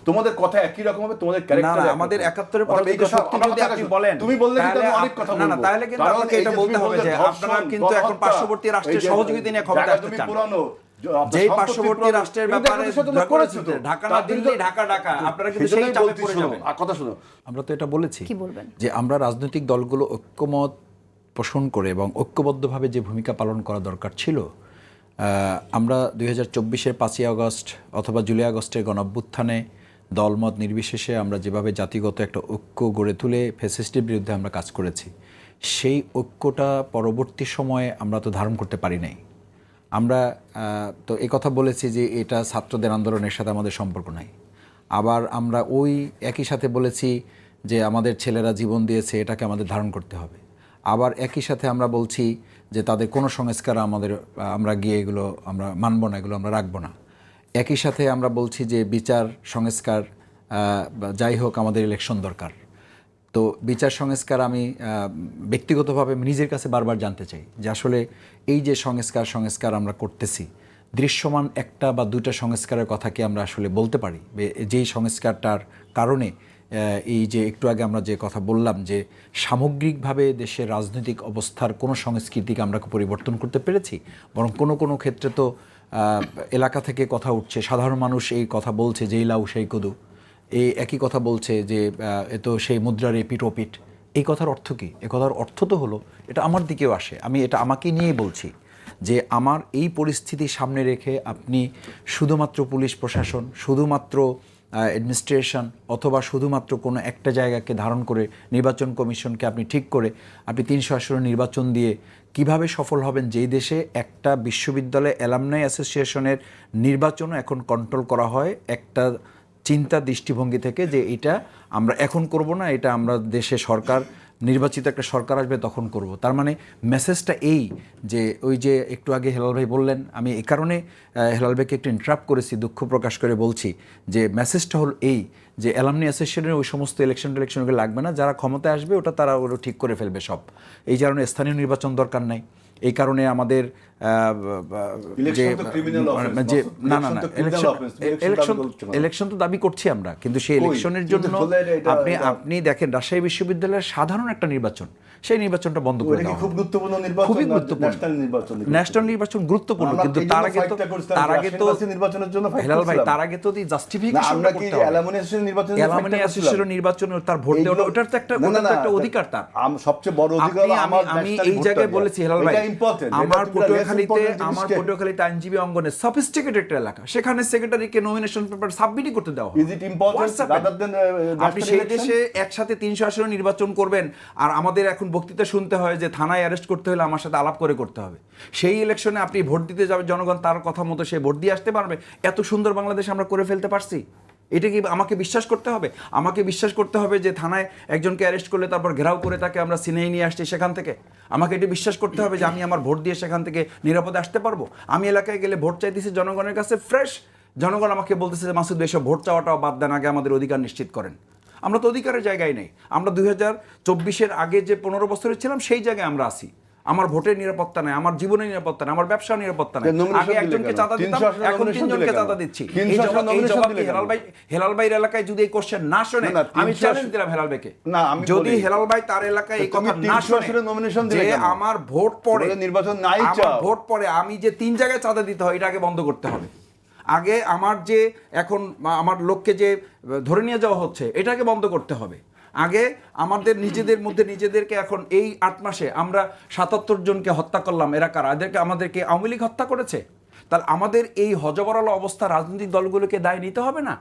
তোমাদের কথা একই রকম হবে, তোমাদের ক্যারেক্টার না, আমাদের ৭১-এর পরবর্তী সত্যি যদি আপনি বলেন, তুমি বললে কিন্তু আমি অনেক কথা বলবো। না তাহলে কিন্তু আপনাকে এটা বলতে হবে যে আপনারা কিন্তু এখন পার্শ্ববর্তী রাষ্ট্রের সহযোগিতা নিয়ে ক্ষমতা আসতে চান। যেই পার্শ্ববর্তী রাষ্ট্রের ব্যাপারে ঢাকা না দিল্লি, ঢাকা ঢাকা, আপনারা কিন্তু সেই চাপে পড়ে যাবেন। কথা শুনো, আমরা তো এটা বলেছি যে আমরা রাজনৈতিক দলগুলো ঐক্যমত পোষণ করে এবং ঐক্যবদ্ধভাবে যে ভূমিকা পালন করা দরকার ছিল, আমরা ২০২৪-এর ৫ই আগস্ট অথবা জুলাই আগস্টের গণঅভ্যুত্থানে দলমত নির্বিশেষে আমরা যেভাবে জাতিগত একটা ঐক্য গড়ে তুলে ফ্যাসিস্টের বিরুদ্ধে আমরা কাজ করেছি, সেই ঐক্যটা পরবর্তী সময়ে আমরা তো ধারণ করতে পারি নাই। আমরা তো এই কথা বলেছি যে এটা ছাত্রদের আন্দোলনের সাথে আমাদের সম্পর্ক নাই। আবার আমরা ওই একই সাথে বলেছি যে আমাদের ছেলেরা জীবন দিয়েছে, এটাকে আমাদের ধারণ করতে হবে। আবার একই সাথে আমরা বলছি যে তাদের কোনো সংস্কার আমরা গিয়ে এগুলো আমরা মানব না, এগুলো আমরা রাখবো না। একই সাথে আমরা বলছি যে বিচার সংস্কার যাই হোক, আমাদের ইলেকশন দরকার। তো বিচার সংস্কার আমি ব্যক্তিগতভাবে নিজের কাছে বারবার জানতে চাই যে আসলে এই যে সংস্কার আমরা করতেছি, দৃশ্যমান একটা বা দুইটা সংস্কারের কথা কি আমরা আসলে বলতে পারি? যেই সংস্কারটার কারণে এই যে একটু আগে আমরা যে কথা বললাম যে সামগ্রিকভাবে দেশের রাজনৈতিক অবস্থার কোনো সংস্কৃতিকে আমরা পরিবর্তন করতে পেরেছি, বরং কোনো ক্ষেত্রে তো এলাকা থেকে কথা উঠছে, সাধারণ মানুষ এই কথা বলছে যে এই লাউ সেই কদু, এই একই কথা বলছে যে এ তো সেই মুদ্রার এপিঠ ওপিঠ। এই কথার অর্থ কী? এ কথার অর্থ তো হলো এটা আমার দিকেও আসে, আমি এটা আমাকে নিয়েই বলছি যে আমার এই পরিস্থিতি সামনে রেখে আপনি শুধুমাত্র পুলিশ প্রশাসন, শুধুমাত্র অ্যাডমিনিস্ট্রেশন অথবা শুধুমাত্র কোনো একটা জায়গাকে ধারণ করে নির্বাচন কমিশনকে আপনি ঠিক করে আপনি ৩৮০ নির্বাচন দিয়ে কিভাবে সফল হবেন, যেই দেশে একটা বিশ্ববিদ্যালয় অ্যালামনাই অ্যাসোসিয়েশনের নির্বাচনও এখন কন্ট্রোল করা হয় একটা চিন্তা দৃষ্টিভঙ্গি থেকে যে এটা আমরা এখন করব না, এটা আমরা দেশে সরকার নির্বাচিত একটা সরকার আসবে তখন করব। তার মানে মেসেজটা এই যে ওই যে একটু আগে হেলাল ভাই বললেন, আমি এই কারণে হেলাল ভাইকে একটু ইন্টারাপ্ট করেছি, দুঃখ প্রকাশ করে বলছি যে মেসেজটা হলো এই যে অ্যালামনি অ্যাসোসিয়েশনের ওই সমস্ত ইলেকশনগুলো লাগবে না, যারা ক্ষমতায় আসবে ওটা তারা ওরা ঠিক করে ফেলবে সব। এই কারণে স্থানীয় নির্বাচন দরকার নাই। এই কারণে আমাদের ইলেকশন তো দাবি করছি আমরা, কিন্তু সেই ইলেকশনের জন্য আপনি দেখেন রাজশাহী বিশ্ববিদ্যালয়ের সাধারণ একটা নির্বাচন, সেই নির্বাচনটা বন্ধ করে দেওয়া খুবই গুরুত্বপূর্ণ। ন্যাশনাল নির্বাচন গুরুত্বপূর্ণ, কিন্তু তার আগে তো হেলাল ভাই তার আগে তো জাস্টিফিকেশন করতে হবে। অ্যালামনি অ্যাসোসিয়েশনের নির্বাচন তার ভোট দেওয়া ওটার তো একটা অধিকার, তার সবচেয়ে বড় অধিকার। আমি এই জায়গায় বলেছি হেলাল ভাই, আমার পটুয়াখালীতে আইনজীবী অঙ্গনে সফিস্টিকেটেড একটা এলাকা, সেখানে সেক্রেটারিকে নমিনেশন পেপার সাবমিট করতে দেওয়া হয়। আপনি সেই দেশে একসাথে ৩৮০ নির্বাচন করবেন, আর আমাদের এখন বক্তৃতা শুনতে হয় যে থানায় অ্যারেস্ট করতে হলে আমার সাথে আলাপ করতে হবে। সেই ইলেকশনে আপনি ভোট দিতে যাবে, জনগণ তার কথা মতো সে ভোট দিয়ে আসতে পারবে। এত সুন্দর বাংলাদেশ আমরা করে ফেলতে পারছি। এটা কি আমাকে বিশ্বাস করতে হবে? আমাকে বিশ্বাস করতে হবে যে থানায় একজনকে অ্যারেস্ট করলে তারপর ঘেরাও করে তাকে আমরা সিনেই নিয়ে আসছি সেখান থেকে? আমাকে এটি বিশ্বাস করতে হবে যে আমি আমার ভোট দিয়ে সেখান থেকে নিরাপদে আসতে পারবো? আমি এলাকায় গেলে ভোট চাইতেছি জনগণের কাছে ফ্রেশ, জনগণ আমাকে বলতেছে যে মাসুদ ভাই এসব ভোট চাওয়াটাও বাদ দেন, আগে আমাদের অধিকার নিশ্চিত করেন। আমরা তো অধিকারের জায়গায় নেই। আমরা ২০২৪-এর আগে যে ১৫ বছরের ছিলাম সেই জায়গায় আমরা আছি। আমার ভোটের নিরাপত্তা নাই, আমার জীবনের নিরাপত্তা নাই, আমার ব্যবসার নিরাপত্তা নাই। আগে একজনকে চাঁদা দিতাম, এখন ৩ জনকে চাঁদা দিচ্ছি। হেলাল ভাইয়ের এলাকায় যদি এই কোশ্চেন না শোনে, আমি চ্যালেঞ্জ দিলাম হেলাল ভাইকে, যদি হেলাল ভাই তার এলাকায় এই কথা না শোনে যে আমার ভোট পড়ে নির্বাচন নাই, ভোট পড়ে আমি যে 3 জায়গায় চাঁদা দিতে হয়, এটা আগে বন্ধ করতে হবে। আগে আমার যে এখন আমার লোককে যে ধরে নিয়ে যাওয়া হচ্ছে, এটাকে বন্ধ করতে হবে। আগে আমাদের নিজেদের মধ্যে নিজেদেরকে, এখন এই 8 মাসে আমরা 77 জনকে হত্যা করলাম, এরা কারা? আমাদেরকে আওয়ামী লীগ হত্যা করেছে? তাহলে আমাদের এই হযবরল অবস্থা রাজনৈতিক দলগুলোকে দায় নিতে হবে না?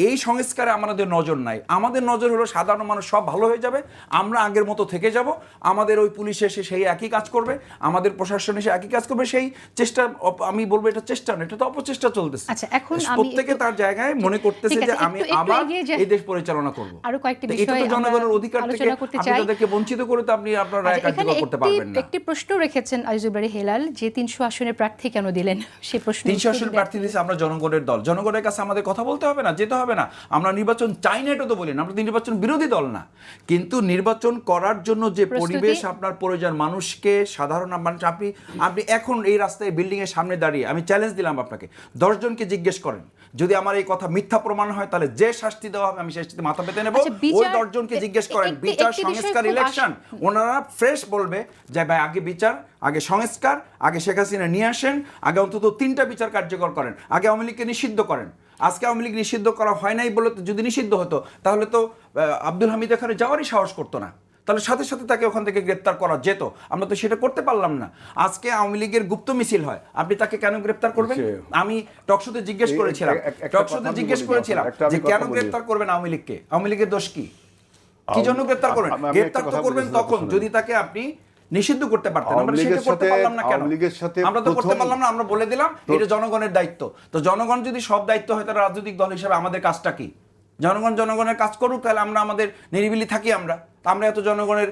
এই সংস্কারে আমাদের নজর নাই। আমাদের নজর হলো সাধারণ মানুষ সব ভালো হয়ে যাবে, আমরা আগের মতো থেকে যাব, আমাদের ওই পুলিশ এসে সেই একই কাজ করবে, আমাদের প্রশাসন এসে একই কাজ করবে। সেই চেষ্টা, আমি বলবো এটা চেষ্টা না, এটা তো অপচেষ্টা চলতেছে। আচ্ছা, এখন প্রত্যেকে তার জায়গায় মনে করতেছে যে আমি আবার এই দেশ পরিচালনা করব। আরো কয়েকটি বিষয় এটা তো জনগণের অধিকার থেকে আপনি তাদেরকে বঞ্চিত করে তো আপনি আপনার রায় কার্যকর করতে পারবেন না। একটি প্রশ্ন রেখেছেন আজিজুল বারী হেলাল যে ৩০০ আসনের প্রার্থী কেন দিলেন, সেই প্রশ্ন 380 প্রার্থী দিয়েছে, আমরা জনগণের দল, জনগণের কাছে আমাদের কথা বলতে হবে না, যেতে হবে না, আমরা নির্বাচন চাই না এটা তো বলি না, আমরা তো নির্বাচন বিরোধী দল না, কিন্তু নির্বাচন করার জন্য যে পরিবেশ আপনার প্রয়োজন, মানুষকে সাধারণ মানুষ, আপনি এখন এই রাস্তায় বিল্ডিং এর সামনে দাঁড়িয়ে আমি চ্যালেঞ্জ দিলাম আপনাকে, 10 জনকে জিজ্ঞেস করেন, যদি আমার এই কথা মিথ্যা প্রমাণ হয় তাহলে যে শাস্তি দেওয়া হবে আমি সেই শাস্তিতে মাথা পেতে নেব। ওই 10 জনকে জিজ্ঞেস করেন বিচার সংস্কার ইলেকশন, ওনারা ফ্রেশ বলবে যে ভাই আগে বিচার, আগে সংস্কার, আগে শেখ হাসিনা নিয়ে আসেন, আগে অন্তত 3টা বিচার কার্যকর করেন, আগে আওয়ামী লীগকে নিষিদ্ধ করেন। আজকে আওয়ামী লীগ নিষিদ্ধ করা হয় নাই বলে যদি নিষিদ্ধ হতো তাহলে তো আব্দুল হামিদ এখানে যাওয়ারই সাহস করতো না, তাহলে সাথে সাথে তাকে ওখান থেকে গ্রেপ্তার করা যেত, আমরা তো সেটা করতে পারলাম না। আজকে আওয়ামী লীগের গুপ্ত মিছিল হয়, আপনি তাকে কেন গ্রেপ্তার করবেন? আমি টকশোতে জিজ্ঞেস করেছিলাম যে কেন গ্রেপ্তার করবেন আওয়ামী লীগকে, আওয়ামী লীগের দোষ কি, কি জন্য গ্রেপ্তার করবেন? গ্রেপ্তার তো করবেন তখন যদি তাকে আপনি নিষিদ্ধ করতে পারতেন, আমরা সেটা করতে পারলাম না কেন? আমরা তো করতে পারলাম না, আমরা বলে দিলাম এটা জনগণের দায়িত্ব। তো জনগণ যদি সব দায়িত্ব হয় তাহলে রাজনৈতিক দল হিসেবে আমাদের কাজটা কি? জনগণের কাজ করুক, তাহলে আমরা আমাদের নিরিবিলি থাকি, আমরা এত জনগণের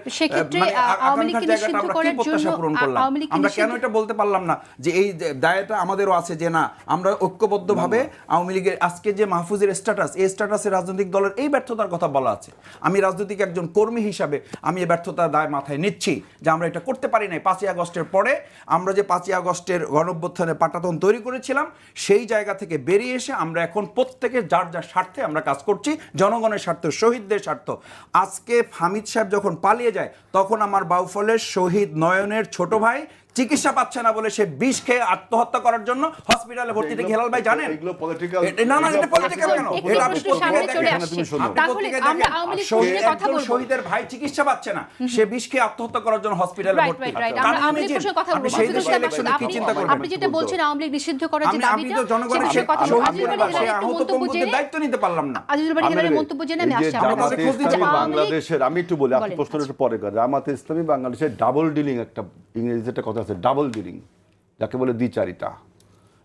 আকাঙ্ক্ষার জায়গাটা আমরা কি প্রত্যাশা পূরণ করলাম? আমরা কেন এটা বলতে পারলাম না যে এই দায়টা আমাদেরও আছে যে না আমরা ঐক্যবদ্ধভাবে আওয়ামী লীগের আজকে যে মাহফুজের স্ট্যাটাস, এই স্ট্যাটাসে রাজনৈতিক দলের এই ব্যর্থতার কথা বলা আছে। আমি রাজনৈতিক একজন কর্মী হিসাবে আমি এই ব্যর্থতার দায় মাথায় নিচ্ছি যে আমরা এটা করতে পারি নাই। 5ই আগস্টের পরে আমরা যে 5ই আগস্টের গণঅভ্যুত্থানে পাটাতন তৈরি করেছিলাম সেই জায়গা থেকে বেরিয়ে এসে আমরা এখন প্রত্যেকে যার যার স্বার্থে আমরা কাজ করছি, জনগণের স্বার্থ, শহীদদের স্বার্থ। আজকে হামিদ সাহেব যখন পালিয়ে যায় তখন আমার বাউফলের শহীদ নয়নের ছোট ভাই চিকিৎসা পাচ্ছে না বলে সে বিষ খেয়ে আত্মহত্যা করার জন্য হসপিটালে ভর্তি থেকে হেলাল ভাই জানেন এগুলো পলিটিক্যাল না না এটা পলিটিক্যাল কেন? এটা আপনি শহীদের ভাই চিকিৎসা পাচ্ছে না, সে বিষ খেয়ে আত্মহত্যা করার জন্য হসপিটালে ভর্তি। আপনি যেটা বলছেন আওয়ামী লীগ নিষিদ্ধ করার যে দাবিটা, আমি তো জনগণের সে আহত পঙ্গুদের দায়িত্ব নিতে পারলাম না। আজিজুল বাড়ি হেলালের মন্তব্য জেনে আমি আসছি। বাংলাদেশের আমি একটু বলি, আপনি প্রশ্নটা একটু পরে করেন। জামাতে ইসলামী বাংলাদেশের ডাবল ডিলিং, একটা ইংরেজিতে একটা কথা আছে ডাবল ডিলিং, যাকে বলে দ্বিচারিতা,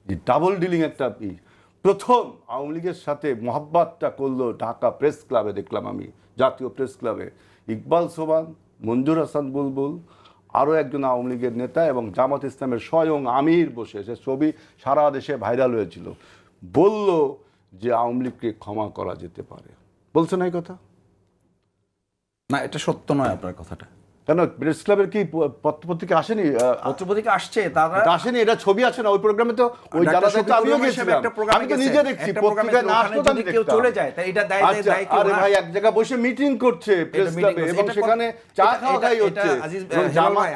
যে ডাবল ডিলিং একটা প্রথম আওয়ামী লীগের সাথে মোহাব্বতটা করলো ঢাকা প্রেস ক্লাবে, দেখলাম আমি জাতীয় প্রেস ক্লাবে ইকবাল সোবান, মঞ্জুর হাসান বুলবুল, আরও একজন আওয়ামী লীগের নেতা এবং জামাত ইসলামের স্বয়ং আমির বসে, সে ছবি সারা দেশে ভাইরাল হয়েছিল, বলল যে আওয়ামী লীগকে ক্ষমা করা যেতে পারে। বলছে না এই কথা? না, এটা সত্য নয় আপনার কথাটা। কেন প্রেস ক্লাবের কি পত্রপত্রিকা আসেনি? পত্রপত্রিকা আসছে, তারা আসেনি, এটা ছবি আছে না ওই প্রোগ্রামে? তো ওই জায়গা থেকে আমিও গেছিলাম, আমি তো নিজে দেখছি পত্রিকায় না আসতো তো আমি কেউ চলে যায় তাই এটা দায় দায় কেউ না। আরে ভাই এক জায়গা বসে মিটিং করছে প্রেস ক্লাবে এবং সেখানে চা খাওয়া খাই হচ্ছে।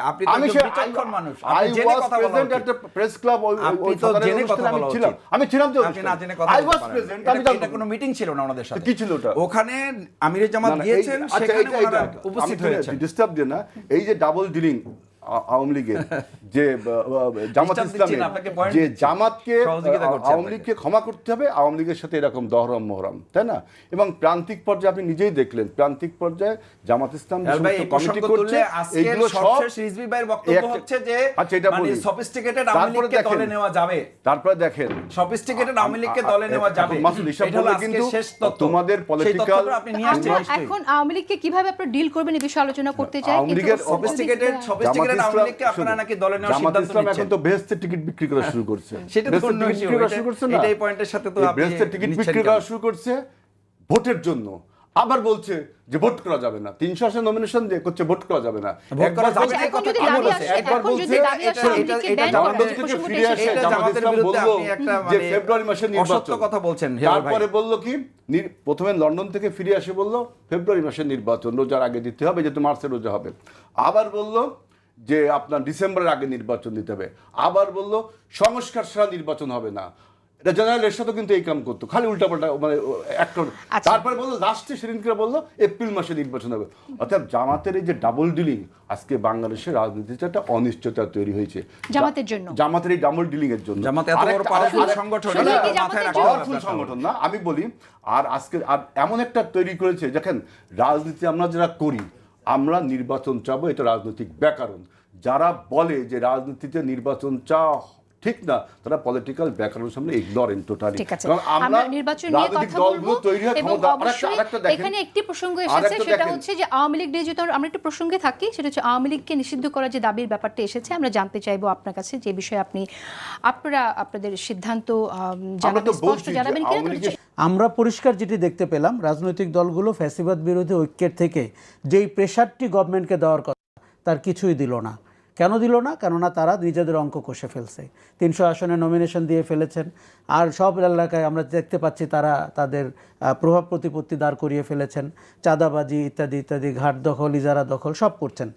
আপনি তো একজন বিচক্ষণ মানুষ, আপনি জেনে কথা বলেন। একটা প্রেস ক্লাব ওই তো জেনে কথা বলা উচিত। আমি ছিলাম তো, আপনি না জেনে কথা বলতে পারেন। আমি এটা কোনো মিটিং ছিল না ওনাদের সাথে। কি ছিল ওটা? ওখানে আমিরে জামাত গিয়েছেন, সেখানে ওনারা উপস্থিত হয়েছেন। ডিস্টার্ব দেন না, এই যে ডাবল ডিলিং আওয়ামী লীগের, যে জামাত ইসলামের যে জামাতকে আওয়ামী লীগকে ক্ষমা করতে হবে, আওয়ামী লীগের সাথে এরকম দহরম মহরম, তাই না? এবং প্রান্তিক পর্যায়ে আপনি নিজেই দেখলেন, প্রান্তিক পর্যায়ে জামাত ইসলাম কমিটি করছে, এগুলো সব রিজভী ভাইয়ের বক্তব্য হচ্ছে যে মানে সফিস্টিকেটেড আওয়ামী লীগকে দলে নেওয়া যাবে। তারপরে দেখেন সফিস্টিকেটেড আওয়ামী লীগকে দলে নেওয়া যাবে। মাসুদ ইসা বলে কিন্তু তোমাদের পলিটিক্যাল আপনি নিয়ে আসছেন। এখন আওয়ামী লীগকে কিভাবে আপনারা ডিল করবেন এই বিষয়ে আলোচনা করতে চাই। আওয়ামী লীগের সফিস্টিকেটেড আওয়ামী লীগকে আপনারা নাকি দলে নেওয়ার সিদ্ধান্ত নিচ্ছেন। এখন তো বেহেশতের টিকিট বিক্রি করা শুরু করছে। সেটা তো অন্য ইস্যু, এটাই পয়েন্টের সাথে তো আপনি বেহেশতের টিকিট বিক্রি করা শুরু করছে ভোটের জন্য। আবার বলছে যে ভোট করা যাবে না, 300 নমিনেশন দিয়ে করছে ভোট করা যাবে না। ভোট করা যাবে না কথা কি বলেছে? একবার বলছে এটা জামাত থেকে ফিরে আসে, জামাত ইসলাম বলল যে ফেব্রুয়ারি মাসে নির্বাচন, কথা বলছেন। তারপরে বলল কি, প্রথমে লন্ডন থেকে ফিরে আসে বলল ফেব্রুয়ারি মাসে নির্বাচন, রোজার আগে দিতে হবে, যেহেতু মার্চে রোজা হবে। আবার বলল যে আপনার ডিসেম্বরের আগে নির্বাচন দিতে হবে। আবার বলল সংস্কার ছাড়া নির্বাচন হবে না। এটা জেনারেল এর সাথে কিন্তু এই কাম করতো, খালি উল্টাপাল্টা মানে একটা। তারপরে বললো লাস্টে সেদিনকে বললো এপ্রিল মাসে নির্বাচন হবে। অর্থাৎ জামাতের এই যে ডাবল ডিলিং, আজকে বাংলাদেশের রাজনীতিতে একটা অনিশ্চয়তা তৈরি হয়েছে জামাতের জন্য, জামাতের এই ডাবল ডিলিং এর জন্য। জামাত এত বড় পাওয়ারফুল সংগঠন, পাওয়ারফুল সংগঠন না আমি বলি। আর আজকে আর এমন একটা তৈরি করেছে, দেখেন রাজনীতি আমরা যারা করি, আমরা নির্বাচন চাবো, এটা রাজনৈতিক ব্যাকরণ। যারা বলে যে রাজনীতিতে নির্বাচন চাওয়া ঠিক না, তারা পলিটিক্যাল ব্যাকগ্রাউন্ডের সামনে ইগনোরেন্ট টোটালি। ঠিক আছে, আমরা নির্বাচন নিয়ে কথা বলবো এবং অবশ্যই এখানে একটি প্রসঙ্গ এসেছে, সেটা হচ্ছে যে আওয়ামী লীগ নিয়ে যদি আমরা একটু প্রসঙ্গে থাকি, সেটা হচ্ছে আওয়ামী লীগকে নিষিদ্ধ করার যে দাবির ব্যাপারটা এসেছে, আমরা জানতে চাইবো আপনার কাছে যে বিষয়ে আপনারা আপনাদের সিদ্ধান্ত জানাবেন, স্পষ্ট জানাবেন কিনা। আমরা পরিষ্কার যেটি দেখতে পেলাম, রাজনৈতিক দলগুলো ফ্যাসিবাদ বিরোধী ঐক্যের থেকে যেই প্রেশারটি গভর্নমেন্টকে দেওয়ার কথা তার কিছুই দিল না। কেন দিল না? কেননা তারা নিজেদের অঙ্ক কষে ফেলছে, 300 আসনে নমিনেশন দিয়ে ফেলেছেন, আর সব এলাকায় আমরা দেখতে পাচ্ছি তারা তাদের প্রভাব প্রতিপত্তি দাঁড় করিয়ে ফেলেছেন, চাঁদাবাজি ইত্যাদি ইত্যাদি, ঘাট দখল, ইজারা দখল সব করছেন।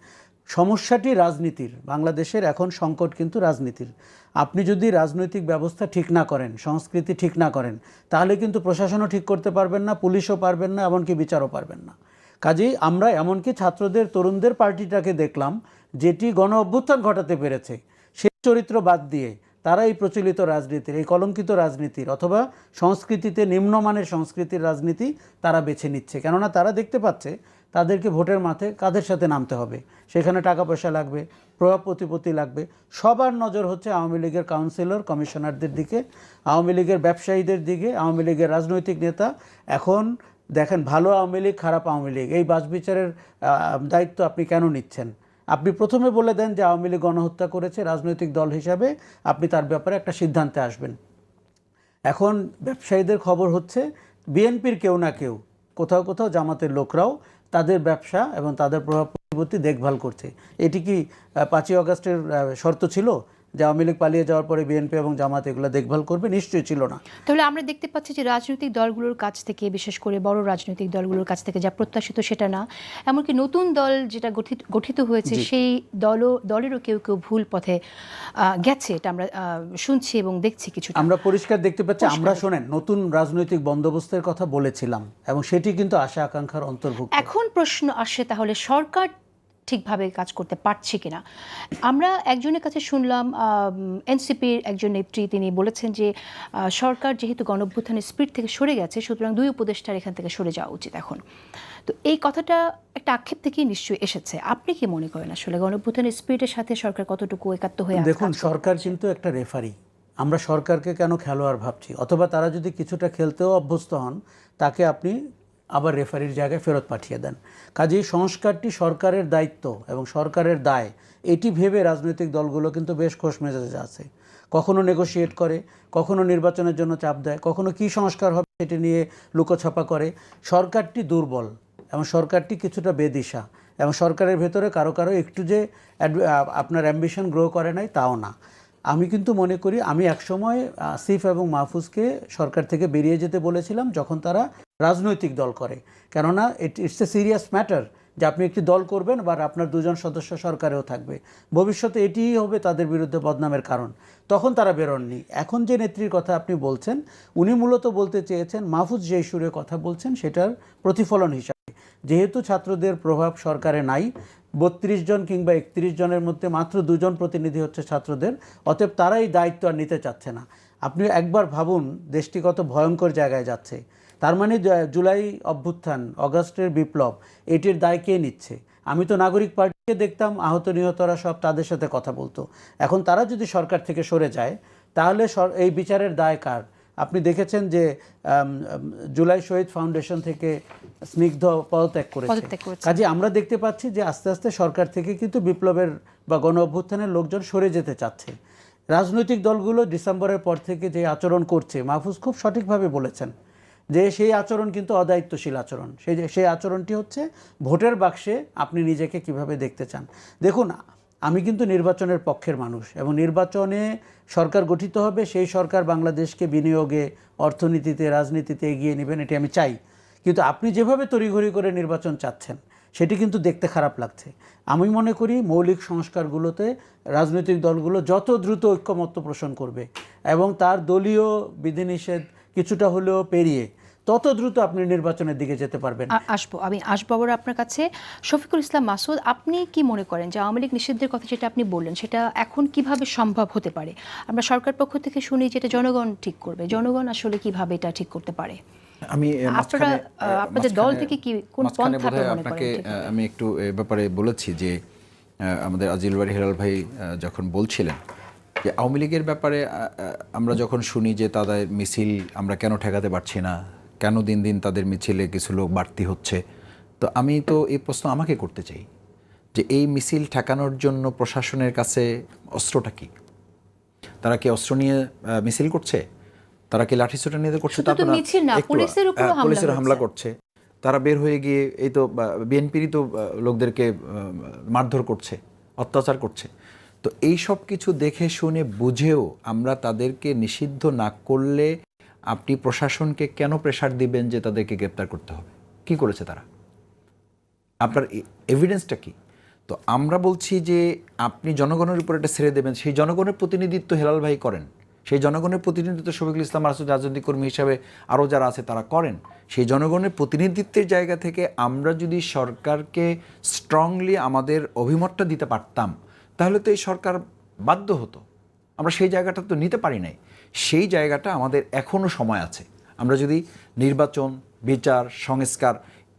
সমস্যাটি রাজনীতির, বাংলাদেশের এখন সংকট কিন্তু রাজনীতির। আপনি যদি রাজনৈতিক ব্যবস্থা ঠিক না করেন, সংস্কৃতি ঠিক না করেন, তাহলে কিন্তু প্রশাসনও ঠিক করতে পারবেন না, পুলিশও পারবেন না, এমনকি বিচারও পারবেন না। কাজেই আমরা এমনকি ছাত্রদের, তরুণদের পার্টিটাকে দেখলাম যেটি গণ অভ্যুত্থান ঘটাতে পেরেছে, সেই চরিত্র বাদ দিয়ে তারা এই প্রচলিত রাজনীতির, এই কলঙ্কিত রাজনীতির অথবা সংস্কৃতিতে নিম্নমানের সংস্কৃতির রাজনীতি তারা বেছে নিচ্ছে। কেননা তারা দেখতে পাচ্ছে তাদেরকে ভোটের মাঠে কাদের সাথে নামতে হবে, সেখানে টাকা পয়সা লাগবে, প্রভাব প্রতিপত্তি লাগবে। সবার নজর হচ্ছে আওয়ামী লীগের কাউন্সিলর, কমিশনারদের দিকে, আওয়ামী লীগের ব্যবসায়ীদের দিকে, আওয়ামী লীগের রাজনৈতিক নেতা। এখন দেখেন, ভালো আওয়ামী লীগ, খারাপ আওয়ামী লীগ, এই বাছবিচারের দায়িত্ব আপনি কেন নিচ্ছেন? আপনি প্রথমে বলে দেন যে আওয়ামী লীগ গণহত্যা করেছে, রাজনৈতিক দল হিসাবে আপনি তার ব্যাপারে একটা সিদ্ধান্তে আসবেন। এখন ব্যবসায়ীদের খবর হচ্ছে বিএনপির কেউ না কেউ, কোথাও কোথাও জামাতের লোকরাও তাদের ব্যবসা এবং তাদের প্রভাব প্রতিপত্তি দেখভাল করছে। এটি কি 5ই আগস্টের শর্ত ছিল যে আওয়ামী লীগ পালিয়ে যাওয়ার পরে বিএনপি এবং জামাত এগুলো দেখভাল করবে? নিশ্চয়ই ছিল না। তাহলে আমরা দেখতে পাচ্ছি যে রাজনৈতিক দলগুলোর কাছ থেকে, বিশেষ করে বড় রাজনৈতিক দলগুলোর কাছ থেকে যা প্রত্যাশিত সেটা না, এমনকি নতুন দল যেটা গঠিত হয়েছে সেই দলেরও কেউ কেউ ভুল পথে গেছে, এটা আমরা শুনছি এবং দেখছি কিছুটা। আমরা পরিষ্কার দেখতে পাচ্ছি। আমরা শোনেন, নতুন রাজনৈতিক বন্দোবস্তের কথা বলেছিলাম এবং সেটি কিন্তু আশা আকাঙ্ক্ষার অন্তর্ভুক্ত। এখন প্রশ্ন আসে, তাহলে সরকার ঠিকভাবে কাজ করতে পারছে কিনা? আমরা একজনের কাছে শুনলাম, এনসিপির একজন নেত্রী, তিনি বলেছেন যে সরকার যেহেতু গণঅভ্যুত্থানের স্পিড থেকে সরে গেছে, সুতরাং 2 উপদেষ্টার এখান থেকে সরে যাওয়া উচিত এখন। তো এই কথাটা একটা আক্ষেপ থেকেই নিশ্চয়ই এসেছে। আপনি কি মনে করেন আসলে গণঅভ্যুত্থানের স্পিডের সাথে সরকার কতটুকু একাত্ম হয়ে আছে? দেখুন, সরকার কিন্তু একটা রেফারি। আমরা সরকারকে কেন খেলোয়াড় ভাবছি? অথবা তারা যদি কিছুটা খেলতেও অভ্যস্ত হন, তাকে আপনি আবার রেফারির জায়গায় ফেরত পাঠিয়ে দেন। কাজেই সংস্কারটি সরকারের দায়িত্ব এবং সরকারের দায়, এটি ভেবে রাজনৈতিক দলগুলো কিন্তু বেশ খোশ মেজাজে আছে। কখনো নেগোশিয়েট করে, কখনো নির্বাচনের জন্য চাপ দেয়, কখনো কি সংস্কার হবে সেটি নিয়ে লুকোছাপা করে। সরকারটি দুর্বল এবং সরকারটি কিছুটা বেদিশা, এবং সরকারের ভেতরে কারো কারো একটু যে আপনার অ্যাম্বিশন গ্রো করে নাই তাও না। আমি কিন্তু মনে করি, আমি একসময় আসিফ এবং মাহফুজকে সরকার থেকে বেরিয়ে যেতে বলেছিলাম যখন তারা রাজনৈতিক দল করে। কেননা ইটস এ সিরিয়াস ম্যাটার যে আপনি একটি দল করবেন বা আপনার 2 জন সদস্য সরকারেও থাকবে, ভবিষ্যতে এটিই হবে তাদের বিরুদ্ধে বদনামের কারণ। তখন তারা বেরোননি। এখন যে নেত্রীর কথা আপনি বলছেন, উনি মূলত বলতে চেয়েছেন মাহফুজ যেই সুরে কথা বলছেন সেটার প্রতিফলন হিসাবে, যেহেতু ছাত্রদের প্রভাব সরকারে নাই, 32 জন কিংবা 31 জনের মধ্যে মাত্র 2 জন প্রতিনিধি হচ্ছে ছাত্রদের, অতএব তারা এই দায়িত্ব আর নিতে চাচ্ছে না। আপনি একবার ভাবুন, দেশটি কত ভয়ঙ্কর জায়গায় যাচ্ছে। তার মানে জুলাই অভ্যুত্থান, অগাস্টের বিপ্লব, এটির দায় কে নিচ্ছে? আমি তো নাগরিক পার্টিকে দেখতাম, আহত নিহতরা সব তাদের সাথে কথা বলতো। এখন তারা যদি সরকার থেকে সরে যায়, তাহলে এই বিচারের দায় কার? আপনি দেখেছেন যে জুলাই শহীদ ফাউন্ডেশন থেকে স্নিগ্ধ পদত্যাগ করেছে। কাজে আমরা দেখতে পাচ্ছি যে আস্তে আস্তে সরকার থেকে কিন্তু বিপ্লবের বা গণ অভ্যুত্থানের লোকজন সরে যেতে চাচ্ছে। রাজনৈতিক দলগুলো ডিসেম্বরের পর থেকে যে আচরণ করছে, মাহফুজ খুব সঠিকভাবে বলেছেন যে সেই আচরণ কিন্তু অদায়িত্বশীল আচরণ। সেই আচরণটি হচ্ছে ভোটের বাক্সে আপনি নিজেকে কিভাবে দেখতে চান। দেখুন, আমি কিন্তু নির্বাচনের পক্ষের মানুষ, এবং নির্বাচনে সরকার গঠিত হবে, সেই সরকার বাংলাদেশকে বিনিয়োগে, অর্থনীতিতে, রাজনীতিতে এগিয়ে নেবেন, এটি আমি চাই। কিন্তু আপনি যেভাবে তড়িঘড়ি করে নির্বাচন চাচ্ছেন, সেটি কিন্তু দেখতে খারাপ লাগছে। আমি মনে করি মৌলিক সংস্কারগুলোতে রাজনৈতিক দলগুলো যত দ্রুত ঐক্যমত্য পোষণ করবে এবং তার দলীয় বিধিনিষেধ কিছুটা হলেও পেরিয়ে, তত দ্রুত আপনি নির্বাচনের দিকে যেতে পারবেন। আমি আসবো আবার আপনার কাছে। শফিকুল ইসলাম মাসুদ, আপনি কি মনে করেন যে আওয়ামী লীগ নিষিদ্ধের কথা যেটা আপনি বললেন, সেটা এখন কিভাবে সম্ভব হতে পারে? আমরা সরকার পক্ষ থেকে শুনি যেটা জনগণ ঠিক করবে, জনগণ আসলে কিভাবে এটা ঠিক করতে পারে? আমি আপনাদের দল থেকে কি কোন পন্থা মনে আপনাকে আমি একটু এ ব্যাপারে বলেছি যে আমাদের আজিল বাড়ি হেলাল ভাই যখন বলছিলেন যে আওয়ামী লীগের ব্যাপারে আমরা যখন শুনি যে তাদের মিছিল আমরা কেন ঠেকাতে পারছি না, কেন দিন দিন তাদের মিছিলে কিছু লোক বাড়তি হচ্ছে, তো আমি তো এই প্রশ্ন আমাকে করতে চাই যে এই মিছিল ঠেকানোর জন্য প্রশাসনের কাছে অস্ত্রটা কি? তারা কি অস্ত্র নিয়ে মিছিল করছে? তারা কি লাঠিসোঁটা নিয়ে করছে? তা তো না, পুলিশের হামলা করছে। তারা বের হয়ে গিয়ে এই তো বিএনপিরই তো লোকদেরকে মারধর করছে, অত্যাচার করছে। তো এই সব কিছু দেখে শুনে বুঝেও আমরা তাদেরকে নিষিদ্ধ না করলে আপনি প্রশাসনকে কেন প্রেসার দিবেন যে তাদেরকে গ্রেপ্তার করতে হবে? কি করেছে তারা? আপনার এভিডেন্সটা কি? তো আমরা বলছি যে আপনি জনগণের উপর এটা ছেড়ে দেবেন, সেই জনগণের প্রতিনিধিত্ব হেলাল ভাই করেন, সেই জনগণের প্রতিনিধিত্ব শফিকুল ইসলাম মাসুদ রাজনৈতিক কর্মী হিসাবে আরও যারা আছে তারা করেন। সেই জনগণের প্রতিনিধিত্বের জায়গা থেকে আমরা যদি সরকারকে স্ট্রংলি আমাদের অভিমতটা দিতে পারতাম তাহলে তো এই সরকার বাধ্য হতো। আমরা সেই জায়গাটা তো নিতে পারি নাই। সেই জায়গাটা আমাদের এখনও সময় আছে। আমরা যদি নির্বাচন, বিচার, সংস্কার,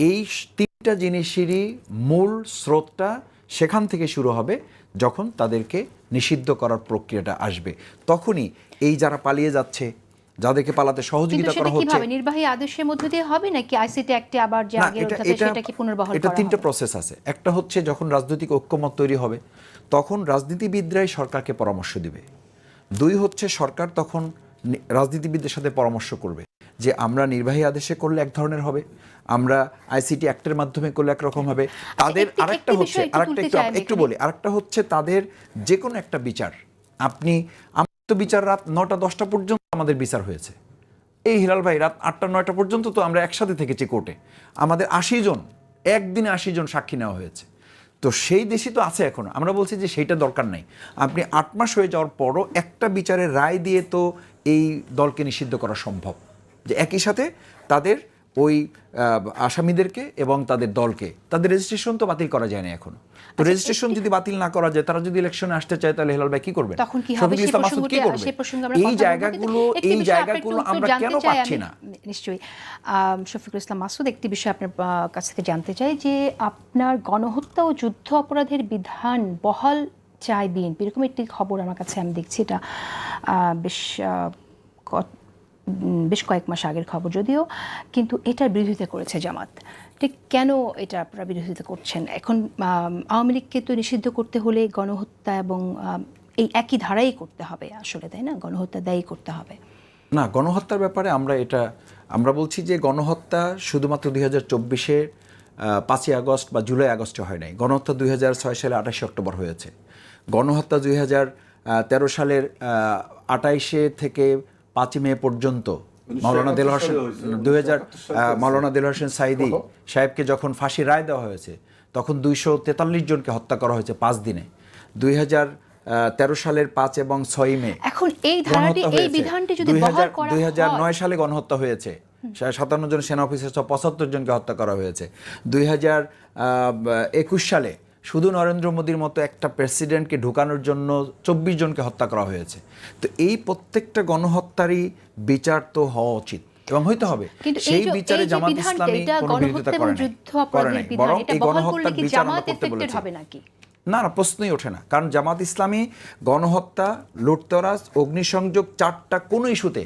এই তিনটা জিনিসেরই মূল স্রোতটা সেখান থেকে শুরু হবে। যখন তাদেরকে নিষিদ্ধ করার প্রক্রিয়াটা আসবে তখনই এই যারা পালিয়ে যাচ্ছে, যাদেরকে পালাতে সহযোগিতা করা হচ্ছে, নির্বাহী আদেশের মধ্যে দিয়ে হবে নাকি আইসিটি অ্যাক্টে আবার যে আগের সেটা কি পুনর্বহাল করা হবে? এটা তিনটা প্রসেস আছে। একটা হচ্ছে যখন রাজনৈতিক ঐক্যমত তৈরি হবে তখন রাজনীতিবিদরাই সরকারকে পরামর্শ দিবে। দুই হচ্ছে সরকার তখন রাজনীতিবিদদের সাথে পরামর্শ করবে যে আমরা নির্বাহী আদেশে করলে এক ধরনের হবে, আমরা আইসিটি অ্যাক্টের মাধ্যমে করলে একরকম হবে। তাদের আরেকটা হচ্ছে আরেকটা হচ্ছে তাদের যে কোনো একটা বিচার, আপনি আমার তো বিচার রাত 9টা-10টা পর্যন্ত আমাদের বিচার হয়েছে। এই হিলাল ভাই রাত 8টা-9টা পর্যন্ত তো আমরা একসাথে থেকেছি কোর্টে। আমাদের 80 জন, একদিনে 80 জন সাক্ষী নেওয়া হয়েছে। তো সেই দেশই তো আছে এখনো। আমরা বলছি যে সেইটা দরকার নাই। আপনি 8 মাস হয়ে যাওয়ার পরও একটা বিচারের রায় দিয়ে তো এই দলকে নিষিদ্ধ করা সম্ভব, যে একই সাথে তাদের ওই আসামিদেরকে এবং তাদের দলকে, তাদের রেজিস্ট্রেশন তো বাতিল করা যায় না এখনো। তো রেজিস্ট্রেশন যদি বাতিল না করা যায়, তারা যদি ইলেকশনে আসতে চায় তাহলে হেলাল ভাই কি করবেন? শফিকুল ইসলাম মাসুদ কি করবে? এই জায়গাগুলো আমরা কেন পাচ্ছি না? নিশ্চয়ই শফিকুল ইসলাম মাসুদ, একটি বিষয় আপনার কাছ থেকে জানতে চাই যে আপনার গণহত্যা ও যুদ্ধ অপরাধের বিধান বহাল চায় বিএনপি, এরকম একটি খবর আমার কাছে আমি দেখছি। এটা বেশ কয়েক মাস আগের খবর যদিও, কিন্তু এটার বিরোধিতা করেছে জামাত। ঠিক কেন এটা আপনারা বিরোধিতা করছেন? এখন আওয়ামী লীগকে তো নিষিদ্ধ করতে হলে গণহত্যা এবং এই একই ধারাই করতে হবে আসলে, তাই না? গণহত্যা দায়ী করতে হবে না। গণহত্যার ব্যাপারে আমরা বলছি যে গণহত্যা শুধুমাত্র 2024-এ 5ই আগস্ট বা জুলাই আগস্টে হয় নাই। গণহত্যা 2006 সালে 28 অক্টোবর হয়েছে। গণহত্যা 2013 সালের 28 থেকে 5 মে পর্যন্ত মাওলানা দেলোয়ার হোসেন সাঈদী সাহেবকে যখন ফাঁসি রায় দেওয়া হয়েছে তখন 243 জনকে হত্যা করা হয়েছে 5 দিনে। 2013 সালের 5 এবং 6 মে এখন এই ধারাটি, এই বিধানটি যদি বহাল করা হয়, 2009 সালে গণহত্যা হয়েছে, 57 জন সেনা অফিসার 75 জনকে হত্যা করা হয়েছে। 2021 সালে শুধু নরেন্দ্র মোদীর মতো একটা প্রেসিডেন্টকে ঢুকানোর জন্য 24 জনকে হত্যা করা হয়েছে। তো এই প্রত্যেকটা গণহত্যারই বিচার তো হওয়া উচিত এবং হইতে হবে। সেই বিচারে জামাত ইসলামী কোনো বিরোধিতা করে নাই, বরং এই গণহত্যার বিচার আমরা করতে বলেছি। না, প্রশ্নই ওঠে না, কারণ জামাত ইসলামী গণহত্যা, লুটতরাজ, অগ্নিসংযোগ 4টা কোনো ইস্যুতে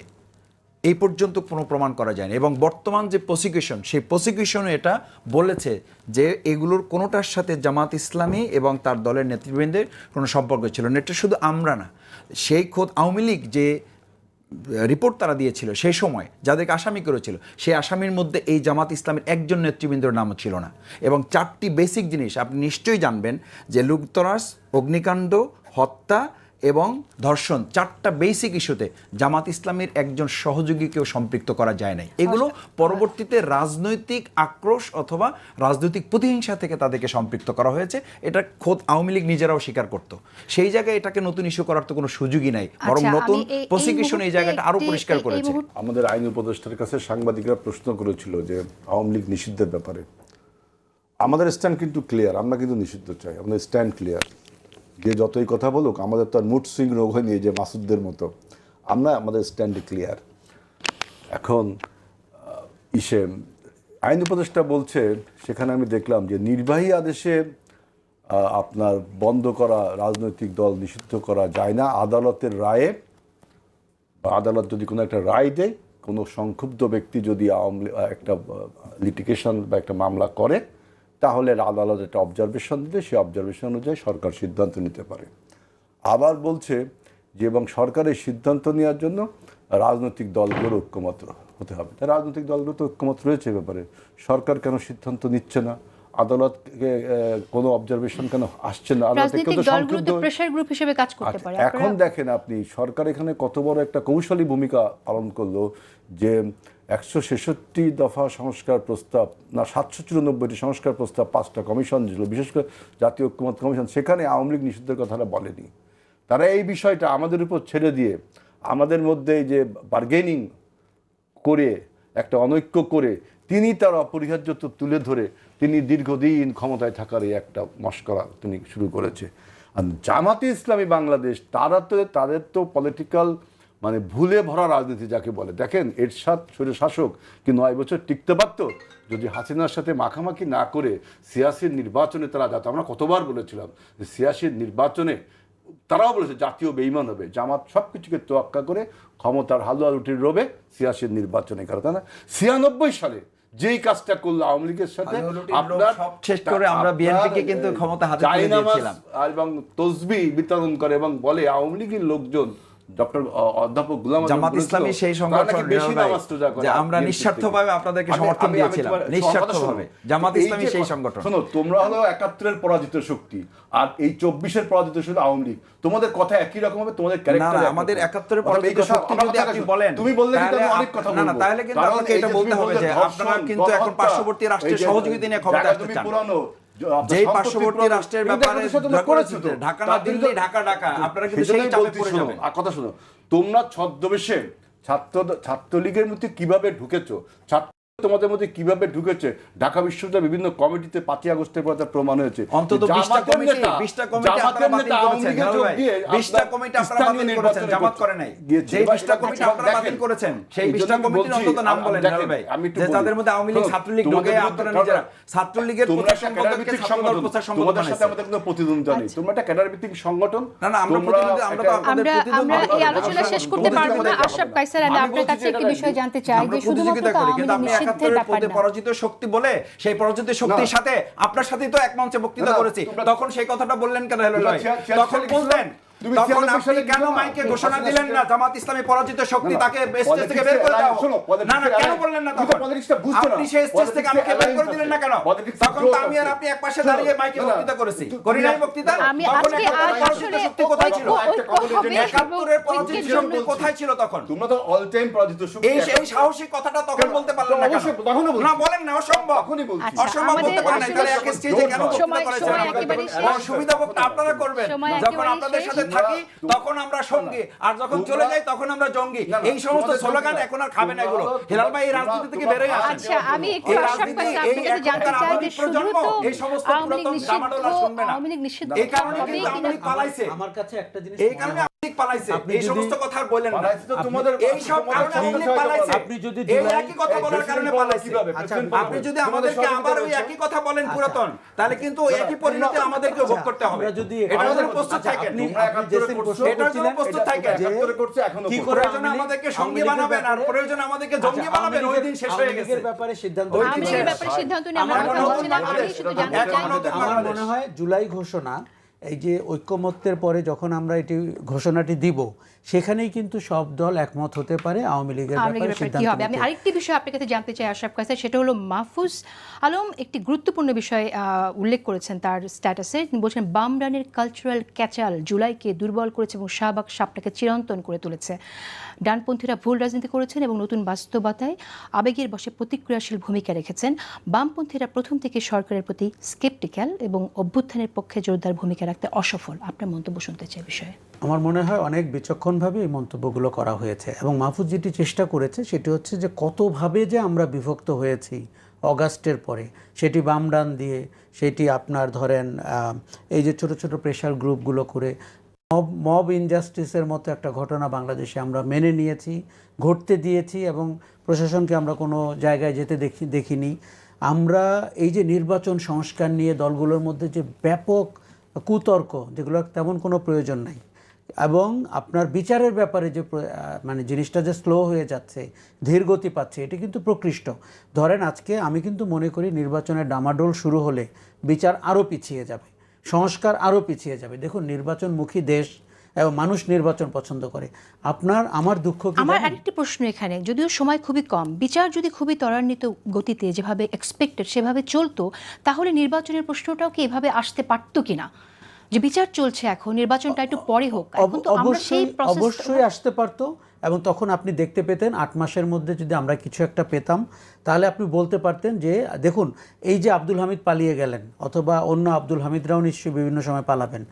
এই পর্যন্ত কোনো প্রমাণ করা যায়নি। এবং বর্তমান যে প্রসিকিউশন, সেই প্রসিকিউশনে এটা বলেছে যে এগুলোর কোনোটার সাথে জামাত ইসলামী এবং তার দলের নেতৃবৃন্দের কোনো সম্পর্ক ছিল না। এটা শুধু আমরা না, সেই খোদ আওয়ামী লীগ যে রিপোর্ট তারা দিয়েছিল সেই সময় যাদেরকে আসামি করেছিল, সেই আসামির মধ্যে এই জামাত ইসলামের একজন নেতৃবৃন্দের নামও ছিল না। এবং 4টি বেসিক জিনিস আপনি নিশ্চয়ই জানবেন যে লুটতরাজ, অগ্নিকাণ্ড, হত্যা এবং ধর্ষণ, 4টা বেসিক ইস্যুতে জামাত ইসলামের একজন সহযোগীকেও সম্পৃক্ত করা যায় নাই। এগুলো পরবর্তীতে রাজনৈতিক আক্রোশ অথবা রাজনৈতিক প্রতিহিংসা থেকে তাদেরকে সম্পৃক্ত করা হয়েছে। এটা খোদ আওয়ামী লীগ নিজেরাও স্বীকার করত। সেই জায়গায় এটাকে নতুন ইস্যু করার তো কোনো সুযোগই নাই, বরং নতুন প্রসিকিউশন এই জায়গাটা আরো পরিষ্কার করেছে। আমাদের আইন উপদেষ্টার কাছে সাংবাদিকরা প্রশ্ন করেছিল যে আওয়ামী লীগ নিষিদ্ধের ব্যাপারে। আমাদের স্ট্যান্ড কিন্তু ক্লিয়ার, আমরা কিন্তু নিষিদ্ধ চাই, আমাদের স্ট্যান্ড ক্লিয়ার। যে যতই কথা বলুক, আমাদের তো আর মুড সুইং রোগ হয়নি যে মাসুদদের মতো। আমাদের স্ট্যান্ডে ক্লিয়ার। এখন আইন উপদেষ্টা বলছে, সেখানে আমি দেখলাম যে নির্বাহী আদেশে আপনার বন্ধ করা রাজনৈতিক দল নিষিদ্ধ করা যায় না। আদালতের রায়ে বা আদালত যদি কোনো একটা রায় দেয়, কোনো সংক্ষুব্ধ ব্যক্তি যদি একটা লিটিগেশন বা একটা মামলা করে, তাহলে আদালত একটা অবজারভেশন দিলে সেই অবজারভেশন অনুযায়ী সরকার সিদ্ধান্ত নিতে পারে। আবার বলছে যে এবং সরকারের সিদ্ধান্ত নেওয়ার জন্য রাজনৈতিক দলগুলোর ঐক্যমত হতে হবে। তাই রাজনৈতিক দলগুলো তো ঐক্যমত রয়েছে ব্যাপারে, সরকার কেন সিদ্ধান্ত নিচ্ছে না, আদালতকে কোনো অবজারভেশন কেন আসছে না? রাজনৈতিক দলগুলো তো প্রেসার গ্রুপ হিসেবে কাজ করতে পারে। এখন দেখেন আপনি সরকার এখানে কত বড় একটা কৌশলী ভূমিকা পালন করলো যে 166 দফা সংস্কার প্রস্তাব না 794টি সংস্কার প্রস্তাব 5টা কমিশন ছিল, বিশেষ করে জাতীয় ঐক্যমত কমিশন, সেখানে আওয়ামী লীগ নিষিদ্ধের কথাটা বলেনি। তারা এই বিষয়টা আমাদের উপর ছেড়ে দিয়ে আমাদের মধ্যে যে বার্গেনিং করে একটা অনৈক্য করে তিনি তার অপরিহার্যত্ব তুলে ধরে তিনি দীর্ঘদিন ক্ষমতায় থাকার এই একটা মশকরা তিনি শুরু করেছে। আর জামাতে ইসলামী বাংলাদেশ তাদের তো পলিটিক্যাল মানে ভুলে ভরা রাজনীতি যাকে বলে। দেখেন এরশাদ শাসক কি 9 বছর টিকতে পারতো যদি হাসিনার সাথে মাখামাখি না করে সিয়াসির নির্বাচনে তারা যেত। আমরা কতবার বলেছিলাম যে সিয়াসির নির্বাচনে তারাও বলেছে জাতীয় বেঈমান হবে। জামাত সব কিছুকে তোয়াক্কা করে ক্ষমতার হালুয়া রুটির রোবে সিয়াসির নির্বাচনে করে, তাই না? 96 সালে যেই কাজটা করলো আওয়ামী লীগের সাথে, আপনার শেষ করে আমরা বিএনপিকে কিন্তু ক্ষমতা হাতে তুলে দিয়েছিলাম এবং তসবিহ বিতরণ করে এবং বলে আওয়ামী লীগের লোকজন ডক্টর অধ্যাপক গোলাম জামাত ইসলামী সেই সংগঠন যে আমরা নিঃস্বার্থভাবে আপনাদেরকে সমর্থন দিয়েছিলাম, নিঃস্বার্থভাবে জামাত ইসলামী সেই সংগঠন। শোনো, তোমরা হলো 71-এর পরাজিত শক্তি আর এই 24-এর পরাজিত শক্তি আওয়ামী লীগ। তোমাদের কথা একই রকম হবে, তোমাদের ক্যারেক্টার। না, আমাদের 71-এর পরাজিত শক্তি যদি আপনি বলেন, তুমি বললে কিন্তু আমি অনেক কথা বলবো। না, তাহলে কিন্তু আপনাকে এটা বলতে হবে যে আপনারা কিন্তু এখন পার্শ্ববর্তী রাষ্ট্রের সহযোগিতা নিয়ে ক্ষমতা আসতে চান। যেই পার্শ্ববর্তী রাষ্ট্রের ব্যাপারে ঢাকা না দিল্লি, ঢাকা ঢাকা, আপনারা কিন্তু সেই চাপে পড়ে যাবেন। আর কথা শোনো, তোমরা ছদ্মবেশে ছাত্রলীগের মধ্যে কিভাবে ঢুকেছো, তোমাদের মধ্যে কিভাবে ঢুকেছে, ঢাকা বিশ্ববিদ্যালয়ের বিভিন্ন কমিটিতে 5 আগস্টের পর তার প্রমাণ হয়েছে। অন্তত 20টা কমিটি আপনারা বাতিল করেছেন, 20টা কমিটি আপনারা বাতিল করেছেন, জামাত করে নাই। যেই 20টা কমিটি আপনারা বাতিল করেছেন সেই 20টা কমিটির অন্তত নাম বলেন হেলাল ভাই, যে তাদের মধ্যে আওয়ামী লীগ, ছাত্রলীগ ঢোকে, আপনারা নিজেরা ছাত্রলীগের প্রচার সম্পাদককে ছাত্রদল প্রচার সম্পাদক তোমাদের সাথে আমাদের কোনো প্রতিদ্বন্দ্বিতা নেই। তোমরা একটা ক্যাডার ভিত্তিক সংগঠন। না, আমরা প্রতিদ্বন্দ্বী, আমরা তো আপনাদের প্রতিদ্বন্দ্বী। আমরা এই আলোচনা শেষ করতে পারবো না। আশরাফ কায়সার, আমি আপনার কাছে একটি বিষয় জানতে চাই যে শুধুমাত্র আওয়ামী লীগ নিষিদ্ধের ব্যাপার না, পরাজিত শক্তি বলে সেই পরাজিত শক্তির সাথে আপনার সাথেই তো এক মঞ্চে বক্তৃতা করেছি, তখন সেই কথাটা বললেন কেন হেলাল ভাই? তখন বললেন, তখন আপনি কেন মাইকে ঘোষণা দিলেন না জামাত ইসলামী পরাজিত শক্তি, তাকে স্টেজ থেকে বের করে দাও? না, কেন বললেন না? তখন আপনি সেই স্টেজ থেকে আমাকে বের করে দিলেন না কেন? তখন তো আমি আর আপনি এক পাশে দাঁড়িয়ে মাইকে বক্তৃতা করেছি, করি নাই বক্তৃতা? আমি আজকে পরাজিত শক্তি কোথায় ছিল? 71-এর পরাজিত শক্তি কোথায় ছিল তখন? তোমরা তো অল টাইম পরাজিত শক্তি। এই সাহসী কথাটা তখন বলতে পারলেন না কেন? না, বলেন না, অসম্ভব। অসম্ভব বলতে পারেন না। তাহলে এক স্টেজে কেন বক্তৃতা করেছেন? সুবিধা বক্তৃতা আপনারা করবেন, যখন আপনাদের সাথে থাকি তখন আমরা সঙ্গী, আর যখন চলে যাই তখন আমরা জঙ্গি। এই সমস্ত স্লোগান এখন আর খাবে না এগুলো। হেলাল ভাই এই রাজনীতি থেকে বের হয়ে আসেন। আচ্ছা, আমি একটু আশরাফ কায়সার আপনার কাছে জানতে চাই যে শুধু তো এই সমস্ত পুরাতন জামাডোলা শুনবে না। আওয়ামী লীগ নিষিদ্ধ এই কারণে কিন্তু আওয়ামী লীগ পালাইছে। আমার কাছে একটা জিনিস, এই কারণে আওয়ামী লীগ পালাইছে। এই সমস্ত কথা আর বলেন না। তোমাদের এই সব কারণে আওয়ামী লীগ পালাইছে। আপনি যদি এই একই কথা বলার কারণে পালাইছে। আপনি যদি আমাদেরকে আবার ওই একই কথা বলেন পুরাতন, তাহলে কিন্তু একই পরিণতি আমাদেরকে ভোগ করতে হবে। এটা আমাদের প্রস্তুত থাকেন, এটার জন্য প্রস্তুত থাকেন। কি করে আমাদেরকে সঙ্গী বানাবেন আর প্রয়োজন আমাদেরকে জঙ্গি বানাবেন, ওই দিন শেষ হয়ে গেছে। ব্যাপারে সিদ্ধান্ত আওয়ামী লীগের ব্যাপারে সিদ্ধান্ত নিয়ে আমরা কথা বলছি না। আমি শুধু জানতে চাই, আমার মনে হয় জুলাই ঘোষণা, এই যে ঐক্যমত্যের পরে যখন আমরা এটি ঘোষণাটি দিব, সেখানেই কিন্তু সব দল একমত হতে পারে আওয়ামী লীগের ব্যাপারে সিদ্ধান্ত কি হবে। আমি আরেকটি বিষয় আপনার কাছে জানতে চাই আশরাফ কায়সার, সেটা হলো মাহফুজ আলম একটি গুরুত্বপূর্ণ বিষয় উল্লেখ করেছেন তার স্ট্যাটাসে। তিনি বলছেন বামরানের কালচারাল ক্যাচাল জুলাইকে দুর্বল করেছে এবং শাহবাগ সাপটাকে চিরন্তন করে তুলেছে। ডানপন্থীরা ভুল রাজনীতি করেছেন এবং নতুন বাস্তবতায় আবেগের বশে প্রতিক্রিয়াশীল ভূমিকা রেখেছেন। বামপন্থীরা প্রথম থেকে সরকারের প্রতি স্কেপটিক্যাল এবং অভ্যুত্থানের পক্ষে জোরদার ভূমিকা রাখতে অসফল। আপনার মন্তব্য শুনতে চাই বিষয়ে। আমার মনে হয় অনেক বিচক্ষণভাবে এই মন্তব্যগুলো করা হয়েছে এবং মাহফুজ যেটি চেষ্টা করেছে সেটি হচ্ছে যে কতভাবে যে আমরা বিভক্ত হয়েছি অগাস্টের পরে, সেটি বাম ডান দিয়ে, সেটি আপনার ধরেন এই যে ছোট ছোট প্রেশার গ্রুপগুলো করে মব ইনজাস্টিসের মতো একটা ঘটনা বাংলাদেশে আমরা মেনে নিয়েছি, ঘটতে দিয়েছি এবং প্রশাসনকে আমরা কোনো জায়গায় যেতে দেখিনি। আমরা এই যে নির্বাচন সংস্কার নিয়ে দলগুলোর মধ্যে যে ব্যাপক কুতর্ক, যেগুলো তেমন কোনো প্রয়োজন নাই, এবং আপনার বিচারের ব্যাপারে যে মানে জিনিসটা যে স্লো হয়ে যাচ্ছে, ধীর গতি পাচ্ছে, এটি কিন্তু প্রকৃষ্ট। ধরেন আজকে আমি কিন্তু মনে করি নির্বাচনের ডামাডোল শুরু হলে বিচার আরও পিছিয়ে যাবে, সংস্কার আরও পিছিয়ে যাবে। দেখুন, নির্বাচনমুখী দেশ এবং মানুষ নির্বাচন পছন্দ করে। আমার দুঃখ কি আমার জানেন? আরেকটি প্রশ্ন এখানে, যদিও সময় খুবই কম, বিচার যদি খুবই ত্বরান্বিত গতিতে যেভাবে এক্সপেক্টেড সেভাবে চলতো, তাহলে নির্বাচনের প্রশ্নটাও কি এভাবে আসতে পারতো কিনা? যে বিচার চলছে এখন, নির্বাচনটা একটু পরে হোক, এখন তো আমরা সেই অবশ্যই আসতে পারতো, এবং তখন আপনি দেখতে পেতেন 8 মাসের মধ্যে যদি আমরা কিছু একটা পেতাম, তাহলে আপনি বলতে পারতেন যে দেখুন, এই যে আব্দুল হামিদ পালিয়ে গেলেন, অথবা অন্য আব্দুল হামিদরাও নিশ্চয়ই বিভিন্ন সময় পালাবেন,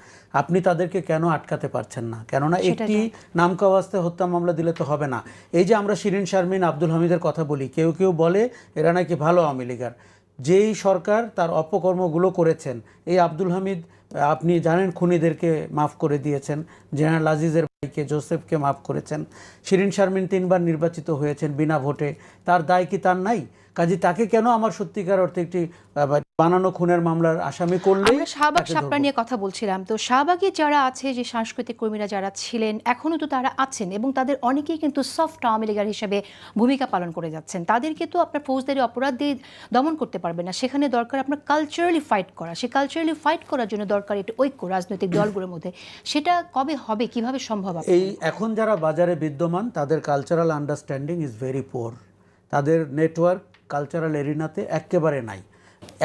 আপনি তাদেরকে কেন আটকাতে পারছেন না? কেননা একটি নামকাওয়াস্তে হত্যা মামলা দিলে তো হবে না। এই যে আমরা শিরিন শারমিন, আব্দুল হামিদের কথা বলি, কেউ কেউ বলে এরা নাকি ভালো আওয়ামী লীগার। যেই সরকার তার অপকর্মগুলো করেছেন, এই আব্দুল হামিদ, আপনি জানেন, খুনিদেরকে মাফ করে দিয়েছেন, জেনারেল আজিজের ভাইকে, জোসেফকে মাফ করেছেন। শিরিন শারমিন 3 বার নির্বাচিত হয়েছেন বিনা ভোটে, তার দায় কি তার নাই? কাজে তাকে কেন আমার সত্যিকার অর্থে একটি বানানো খুনের মামলার আসামি করলে? আমরা শাহবাগ সাপড়া নিয়ে কথা বলছিলাম, তো শাহবাগে যারা আছে, যে সাংস্কৃতিক কর্মীরা যারা ছিলেন, এখনো তো তারা আছেন, এবং তাদের অনেকেই কিন্তু সফট আওয়ামী লীগার হিসেবে ভূমিকা পালন করে যাচ্ছেন। তাদেরকে তো আপনার ফৌজদারি অপরাধ দিয়ে দমন করতে পারবেন না, সেখানে দরকার আপনার কালচারালি ফাইট করা। সেই কালচারালি ফাইট করার জন্য দরকার একটি ঐক্য রাজনৈতিক দলগুলোর মধ্যে। সেটা কবে হবে, কিভাবে সম্ভব? এই এখন যারা বাজারে বিদ্যমান, তাদের cultural understanding is very poor. তাদের নেটওয়ার্ক কালচারাল এরিনাতে একেবারে নাই।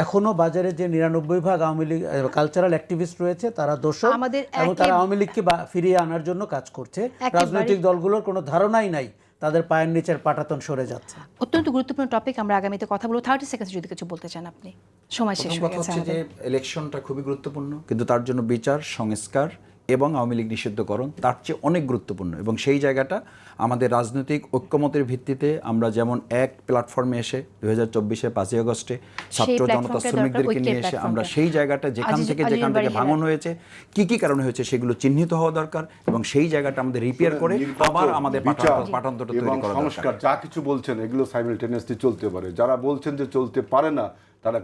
এখনো বাজারে যে 99% আওয়ামী লীগ কালচারাল অ্যাক্টিভিস্ট রয়েছে, তারা দোষক, এবং তারা আওয়ামী লীগকে ফিরিয়ে আনার জন্য কাজ করছে। রাজনৈতিক দলগুলোর কোনো ধারণাই নাই, তাদের পায়ের নিচের পাটাতন সরে যাচ্ছে। অত্যন্ত গুরুত্বপূর্ণ টপিক, আমরা আগামীতে কথা বলবো। 30 সেকেন্ডস যদি কিছু বলতে চান আপনি, সময় শেষ হয়ে গেছে। যে ইলেকশনটা খুবই গুরুত্বপূর্ণ, কিন্তু তার জন্য বিচার, সংস্কার এবং আওয়ামী লীগ নিষিদ্ধকরণ তার চেয়ে অনেক গুরুত্বপূর্ণ। এবং সেই জায়গাটা আমাদের রাজনৈতিক ঐক্যমতের ভিত্তিতে আমরা যেমন এক প্ল্যাটফর্মে এসে 2024-এর 5ই আগস্টে ছাত্র জনতা শ্রমিকদেরকে নিয়ে এসে আমরা সেই জায়গাটা যেখান থেকে ভাঙন হয়েছে, কি কি কারণে হয়েছে, সেগুলো চিহ্নিত হওয়া দরকার, এবং সেই জায়গাটা আমাদের রিপেয়ার করে আবার আমাদের পাঠান্তরটা তৈরি করা দরকার। সংস্কার যা কিছু বলছেন এগুলো সাইমেলটেনিয়াসলি চলতে পারে। যারা বলছেন যে চলতে পারে না, তারা